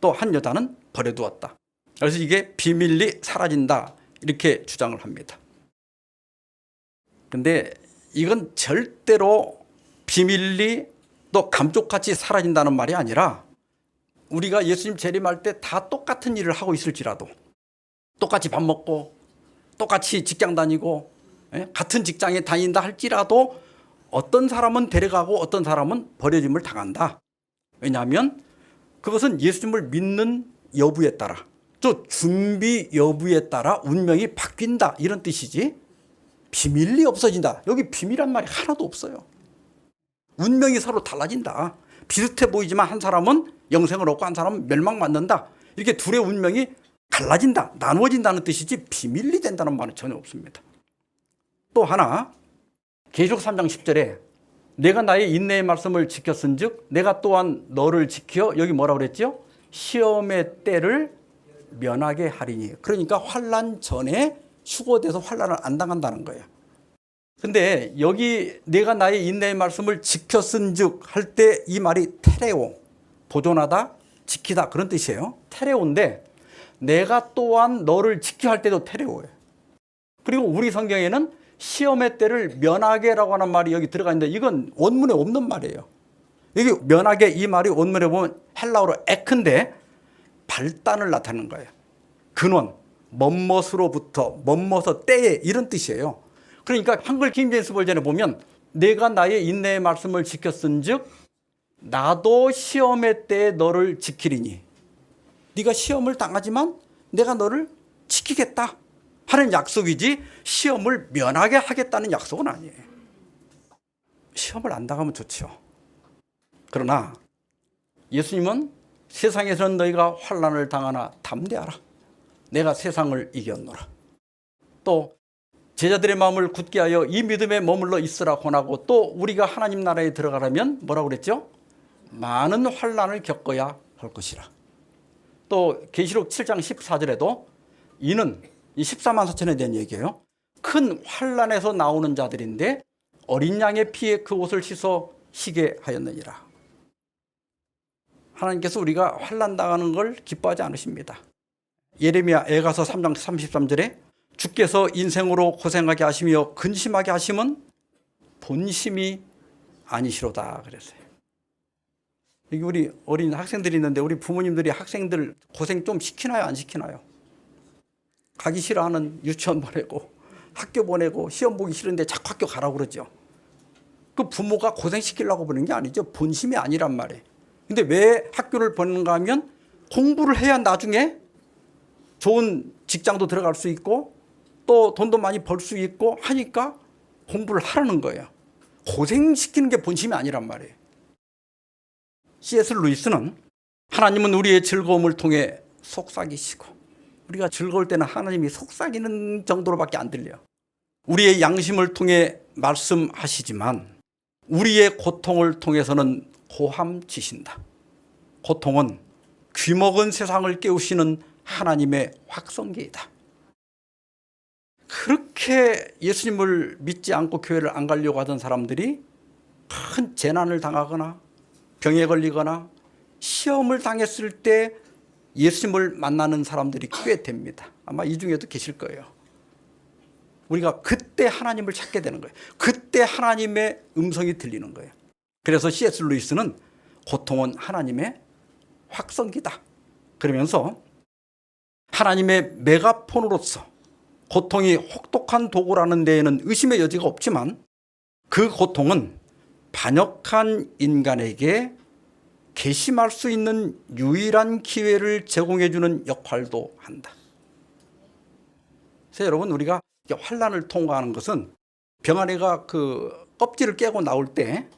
또 한 여자는 버려두었다. 그래서 이게 비밀리 사라진다. 이렇게 주장을 합니다. 근데 이건 절대로 비밀리 또 감쪽같이 사라진다는 말이 아니라 우리가 예수님 재림할 때 다 똑같은 일을 하고 있을지라도 똑같이 밥 먹고 똑같이 직장 다니고 같은 직장에 다닌다 할지라도 어떤 사람은 데려가고 어떤 사람은 버려짐을 당한다. 왜냐하면 그것은 예수님을 믿는 여부에 따라 또 준비 여부에 따라 운명이 바뀐다 이런 뜻이지 비밀이 없어진다. 여기 비밀이란 말이 하나도 없어요. 운명이 서로 달라진다. 비슷해 보이지만 한 사람은 영생을 얻고 한 사람은 멸망받는다. 이렇게 둘의 운명이 달라진다. 나누어진다는 뜻이지 비밀이 된다는 말은 전혀 없습니다. 또 하나, 계시록 3장 10절에 내가 나의 인내의 말씀을 지켰은즉 내가 또한 너를 지켜, 여기 뭐라고 그랬죠? 시험의 때를 면하게 하리니. 그러니까 환난 전에 휴거돼서 환난을 안 당한다는 거예요. 근데 여기 내가 나의 인내의 말씀을 지켰은즉 할 때 이 말이 테레오, 보존하다, 지키다 그런 뜻이에요. 테레오인데 내가 또한 너를 지켜 할 때도 테레오예요. 그리고 우리 성경에는 시험의 때를 면하게라고 하는 말이 여기 들어가 있는데 이건 원문에 없는 말이에요. 여기 면하게 이 말이 원문에 보면 헬라어로 에크인데 발단을 나타내는 거예요. 근원, 멋멋으로부터, 멋멋어 때에 이런 뜻이에요. 그러니까 한글 킹제임스 버전에 보면 내가 나의 인내의 말씀을 지켰은즉 나도 시험의 때에 너를 지키리니. 네가 시험을 당하지만 내가 너를 지키겠다 하는 약속이지 시험을 면하게 하겠다는 약속은 아니에요. 시험을 안 당하면 좋죠. 그러나 예수님은 세상에서는 너희가 환난을 당하나 담대하라. 내가 세상을 이겼노라. 또 제자들의 마음을 굳게 하여 이 믿음에 머물러 있으라 권하고 또 우리가 하나님 나라에 들어가려면 뭐라고 그랬죠? 많은 환난을 겪어야 할 것이라. 또 계시록 7장 14절에도 이는 이 14만 4천에 대한 얘기예요. 큰 환난에서 나오는 자들인데 어린 양의 피에 그 옷을 씻어 희게 하였느니라. 하나님께서 우리가 환난 당하는 걸 기뻐하지 않으십니다. 예레미야 에가서 3장 33절에 주께서 인생으로 고생하게 하시며 근심하게 하심은 본심이 아니시로다 그랬어요. 여기 우리 어린 학생들이 있는데 우리 부모님들이 학생들 고생 좀 시키나요 안 시키나요? 가기 싫어하는 유치원 보내고 학교 보내고 시험 보기 싫은데 자꾸 학교 가라고 그러죠. 그 부모가 고생시키려고 보내는 게 아니죠. 본심이 아니란 말이에요. 근데 왜 학교를 보내는가 하면 공부를 해야 나중에 좋은 직장도 들어갈 수 있고 또 돈도 많이 벌 수 있고 하니까 공부를 하라는 거예요. 고생시키는 게 본심이 아니란 말이에요. C.S. 루이스는 하나님은 우리의 즐거움을 통해 속삭이시고 우리가 즐거울 때는 하나님이 속삭이는 정도로밖에 안 들려요. 우리의 양심을 통해 말씀하시지만 우리의 고통을 통해서는 고함치신다. 고통은 귀먹은 세상을 깨우시는 하나님의 확성기이다. 그렇게 예수님을 믿지 않고 교회를 안 가려고 하던 사람들이 큰 재난을 당하거나 병에 걸리거나 시험을 당했을 때 예수님을 만나는 사람들이 꽤 됩니다. 아마 이 중에도 계실 거예요. 우리가 그때 하나님을 찾게 되는 거예요. 그때 하나님의 음성이 들리는 거예요. 그래서 C.S. 루이스는 고통은 하나님의 확성기다 그러면서 하나님의 메가폰으로서 고통이 혹독한 도구라는 데에는 의심의 여지가 없지만 그 고통은 반역한 인간에게 괘씸할 수 있는 유일한 기회를 제공해 주는 역할도 한다. 그래서 여러분 우리가 환난을 통과하는 것은 병아리가 그 껍질을 깨고 나올 때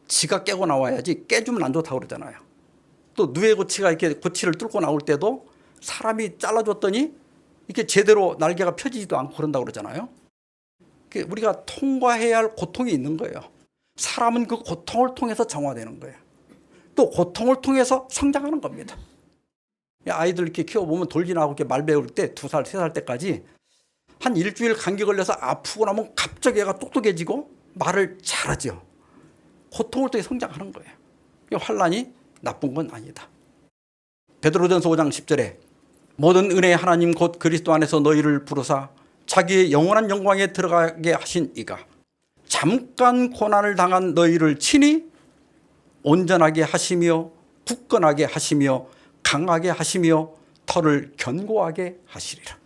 지가 깨고 나와야지 깨주면 안 좋다고 그러잖아요. 또 누에 고치가 이렇게 고치를 뚫고 나올 때도 사람이 잘라줬더니 이렇게 제대로 날개가 펴지지도 않고 그런다고 그러잖아요. 우리가 통과해야 할 고통이 있는 거예요. 사람은 그 고통을 통해서 정화되는 거예요. 또 고통을 통해서 성장하는 겁니다. 아이들 이렇게 키워보면 돌진하고 이렇게 말 배울 때 2살, 3살 때까지 한 일주일 감기 걸려서 아프고 나면 갑자기 얘가 똑똑해지고 말을 잘하죠. 고통을 통해 성장하는 거예요. 환난이 나쁜 건 아니다. 베드로전서 5장 10절에 모든 은혜의 하나님 곧 그리스도 안에서 너희를 부르사 자기의 영원한 영광에 들어가게 하신 이가 잠깐 고난을 당한 너희를 친히 온전하게 하시며 굳건하게 하시며 강하게 하시며 털을 견고하게 하시리라.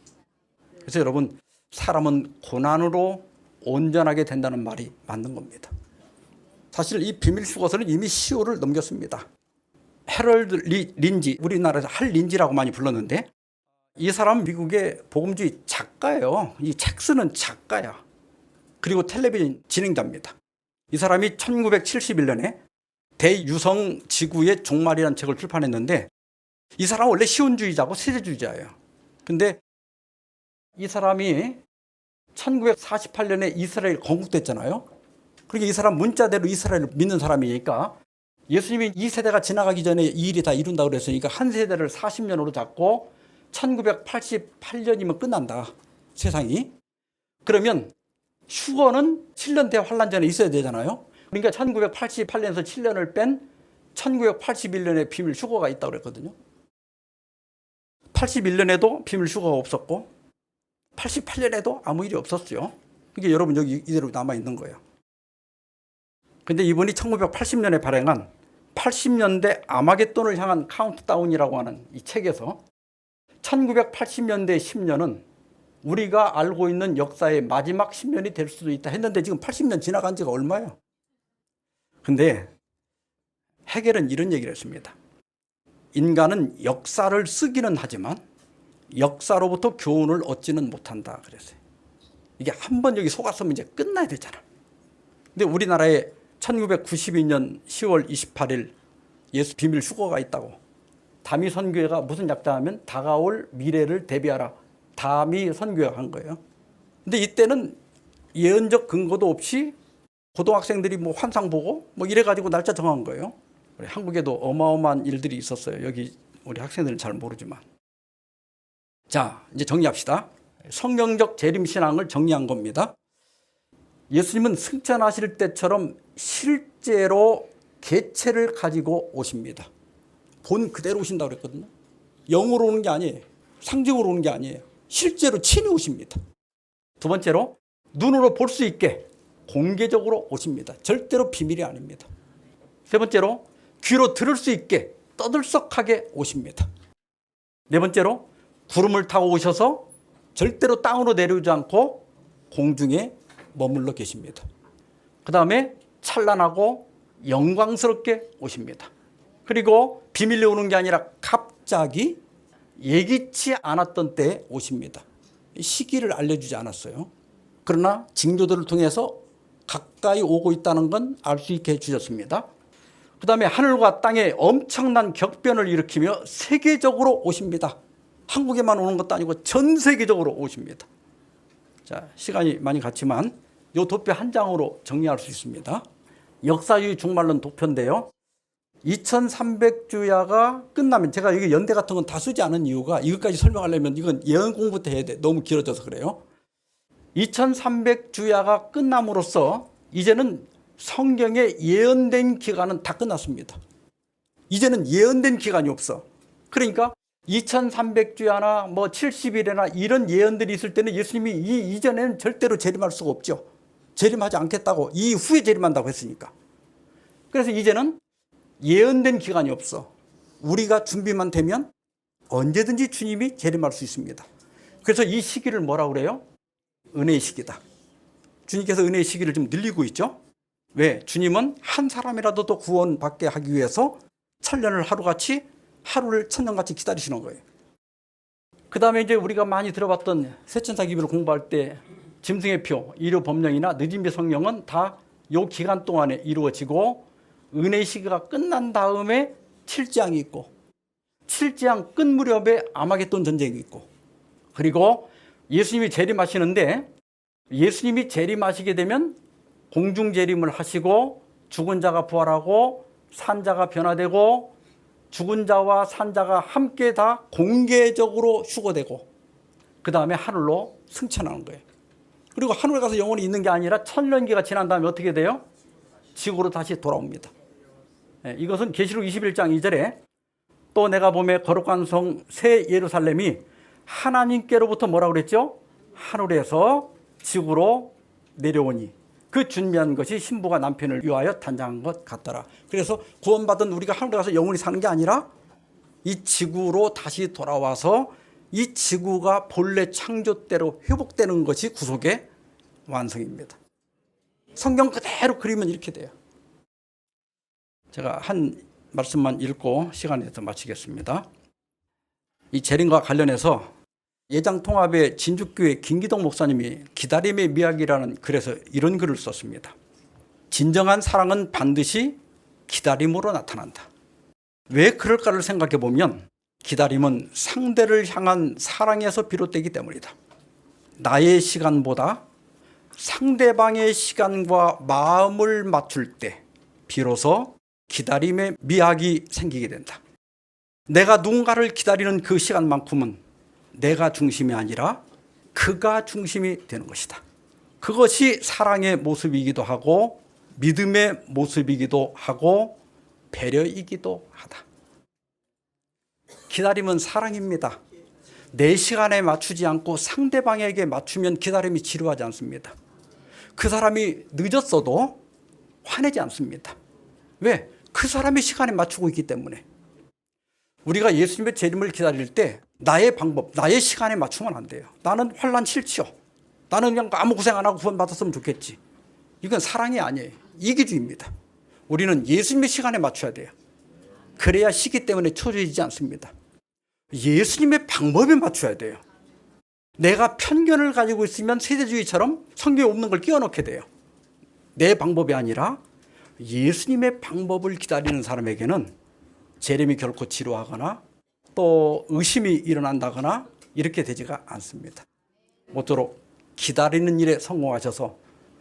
그래서 여러분 사람은 고난으로 온전하게 된다는 말이 맞는 겁니다. 사실 이 비밀 수고서는 이미 시호를 넘겼습니다. 헤럴드 린지, 우리나라에서 할 린지라고 많이 불렀는데 이 사람 미국의 복음주의 작가예요. 이 책 쓰는 작가야. 그리고 텔레비전 진행자입니다. 이 사람이 1971년에 대유성 지구의 종말이라는 책을 출판했는데 이 사람은 원래 시온주의자고 세대주의자예요. 근데 이 사람이 1948년에 이스라엘 건국됐잖아요. 그러니까 이 사람 문자대로 이스라엘을 믿는 사람이니까 예수님이 이 세대가 지나가기 전에 이 일이 다 이룬다고 그랬으니까 한 세대를 40년으로 잡고 1988년이면 끝난다, 세상이. 그러면 휴거는 7년 대환란 전에 있어야 되잖아요. 그러니까 1988년에서 7년을 뺀 1981년에 비밀 휴거가 있다고 그랬거든요. 81년에도 비밀 휴거가 없었고 88년에도 아무 일이 없었어요. 그러니까 여러분 여기 이대로 남아있는 거예요. 근데 이분이 1980년에 발행한 80년대 아마겟돈을 향한 카운트다운이라고 하는 이 책에서 1980년대 10년은 우리가 알고 있는 역사의 마지막 10년이 될 수도 있다 했는데 지금 80년 지나간 지가 얼마예요? 근데 헤겔은 이런 얘기를 했습니다. 인간은 역사를 쓰기는 하지만 역사로부터 교훈을 얻지는 못한다 그랬어요. 이게 한번 여기 속았으면 이제 끝나야 되잖아. 근데 우리나라에 1992년 10월 28일 예수 비밀 휴거가 있다고. 다미 선교회가 무슨 약자하면 다가올 미래를 대비하라. 다미 선교회가 한 거예요. 근데 이때는 예언적 근거도 없이 고등학생들이 뭐 환상 보고 뭐 이래가지고 날짜 정한 거예요. 우리 한국에도 어마어마한 일들이 있었어요. 여기 우리 학생들은 잘 모르지만. 자, 이제 정리합시다. 성경적 재림신앙을 정리한 겁니다. 예수님은 승천하실 때처럼 실제로 개체를 가지고 오십니다. 본 그대로 오신다고 그랬거든요. 영으로 오는 게 아니에요. 상징으로 오는 게 아니에요. 실제로 친히 오십니다. 두 번째로 눈으로 볼 수 있게 공개적으로 오십니다. 절대로 비밀이 아닙니다. 세 번째로 귀로 들을 수 있게 떠들썩하게 오십니다. 네 번째로 구름을 타고 오셔서 절대로 땅으로 내려오지 않고 공중에 머물러 계십니다. 그 다음에 찬란하고 영광스럽게 오십니다. 그리고 비밀로 오는 게 아니라 갑자기 예기치 않았던 때에 오십니다. 시기를 알려주지 않았어요. 그러나 징조들을 통해서 가까이 오고 있다는 건 알 수 있게 해주셨습니다. 그 다음에 하늘과 땅에 엄청난 격변을 일으키며 세계적으로 오십니다. 한국에만 오는 것도 아니고 전 세계적으로 오십니다. 자, 시간이 많이 갔지만 이 도표 한 장으로 정리할 수 있습니다. 역사주의 종말론 도표인데요. 2300주야가 끝나면 제가 여기 연대 같은 건 다 쓰지 않은 이유가 이것까지 설명하려면 이건 예언 공부부터 해야 돼. 너무 길어져서 그래요. 2300주야가 끝남으로써 이제는 성경에 예언된 기간은 다 끝났습니다. 이제는 예언된 기간이 없어. 그러니까 2300주야나 뭐 70일이나 이런 예언들이 있을 때는 예수님이 이 이전에는 절대로 재림할 수가 없죠. 재림하지 않겠다고, 이후에 재림한다고 했으니까. 그래서 이제는 예언된 기간이 없어. 우리가 준비만 되면 언제든지 주님이 재림할 수 있습니다. 그래서 이 시기를 뭐라고 그래요? 은혜의 시기다. 주님께서 은혜의 시기를 좀 늘리고 있죠. 왜? 주님은 한 사람이라도 더 구원받게 하기 위해서 천년을 하루를 천년같이 기다리시는 거예요. 그 다음에 이제 우리가 많이 들어봤던 세천사 기별을 공부할 때 짐승의 표, 이류 법령이나 늦은비 성령은 다 이 기간 동안에 이루어지고 은혜의 시기가 끝난 다음에 7재앙이 있고 7재앙 끝 무렵에 아마겟돈 전쟁이 있고 그리고 예수님이 재림하시는데 예수님이 재림하시게 되면 공중 재림을 하시고 죽은 자가 부활하고 산자가 변화되고 죽은 자와 산자가 함께 다 공개적으로 휴거되고 그 다음에 하늘로 승천하는 거예요. 그리고 하늘 가서 영원히 있는 게 아니라 천년기가 지난 다음에 어떻게 돼요? 지구로 다시 돌아옵니다. 이것은 계시록 21장 2절에 또 내가 보매 거룩한 성 새 예루살렘이 하나님께로부터 뭐라고 그랬죠? 하늘에서 지구로 내려오니 그 준비한 것이 신부가 남편을 위하여 단장한 것 같더라. 그래서 구원받은 우리가 하늘에 가서 영원히 사는 게 아니라 이 지구로 다시 돌아와서 이 지구가 본래 창조대로 회복되는 것이 구속의 완성입니다. 성경 그대로 그리면 이렇게 돼요. 제가 한 말씀만 읽고 시간이 돼서 마치겠습니다. 이 재림과 관련해서 예장통합의 진주교회 김기동 목사님이 기다림의 미학이라는 글에서 이런 글을 썼습니다. 진정한 사랑은 반드시 기다림으로 나타난다. 왜 그럴까를 생각해 보면 기다림은 상대를 향한 사랑에서 비롯되기 때문이다. 나의 시간보다 상대방의 시간과 마음을 맞출 때 비로소 기다림의 미학이 생기게 된다. 내가 누군가를 기다리는 그 시간만큼은 내가 중심이 아니라 그가 중심이 되는 것이다. 그것이 사랑의 모습이기도 하고 믿음의 모습이기도 하고 배려이기도 하다. 기다림은 사랑입니다. 내 시간에 맞추지 않고 상대방에게 맞추면 기다림이 지루하지 않습니다. 그 사람이 늦었어도 화내지 않습니다. 왜? 그 사람의 시간에 맞추고 있기 때문에. 우리가 예수님의 재림을 기다릴 때 나의 방법, 나의 시간에 맞추면 안 돼요. 나는 환난 싫지요. 나는 그냥 아무 고생 안 하고 구원 받았으면 좋겠지. 이건 사랑이 아니에요. 이기주의입니다. 우리는 예수님의 시간에 맞춰야 돼요. 그래야 시기 때문에 초조해지지 않습니다. 예수님의 방법에 맞춰야 돼요. 내가 편견을 가지고 있으면 세대주의처럼 성경에 없는 걸 끼워넣게 돼요. 내 방법이 아니라 예수님의 방법을 기다리는 사람에게는 재림이 결코 지루하거나 또 의심이 일어난다거나 이렇게 되지가 않습니다. 모쪼록 기다리는 일에 성공하셔서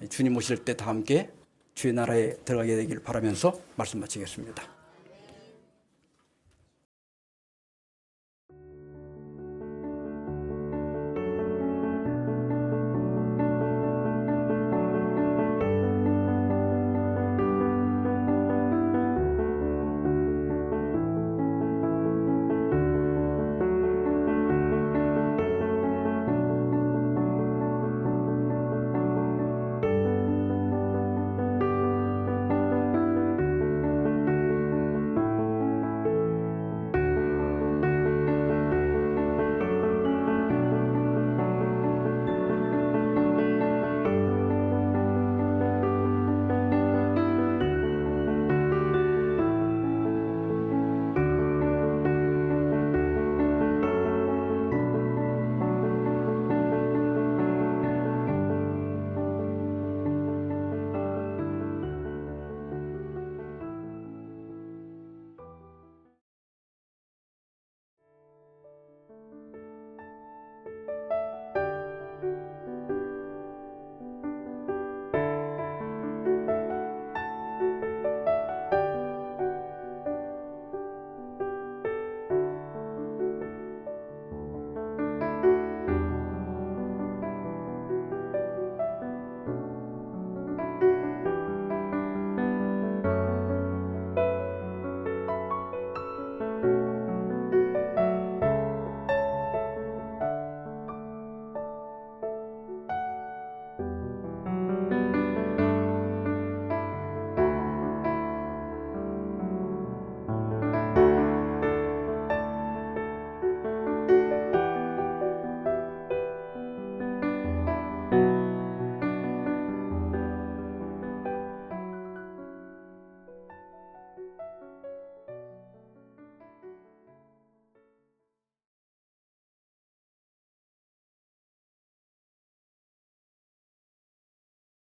주님 오실 때 다 함께 주의 나라에 들어가게 되길 바라면서 말씀 마치겠습니다.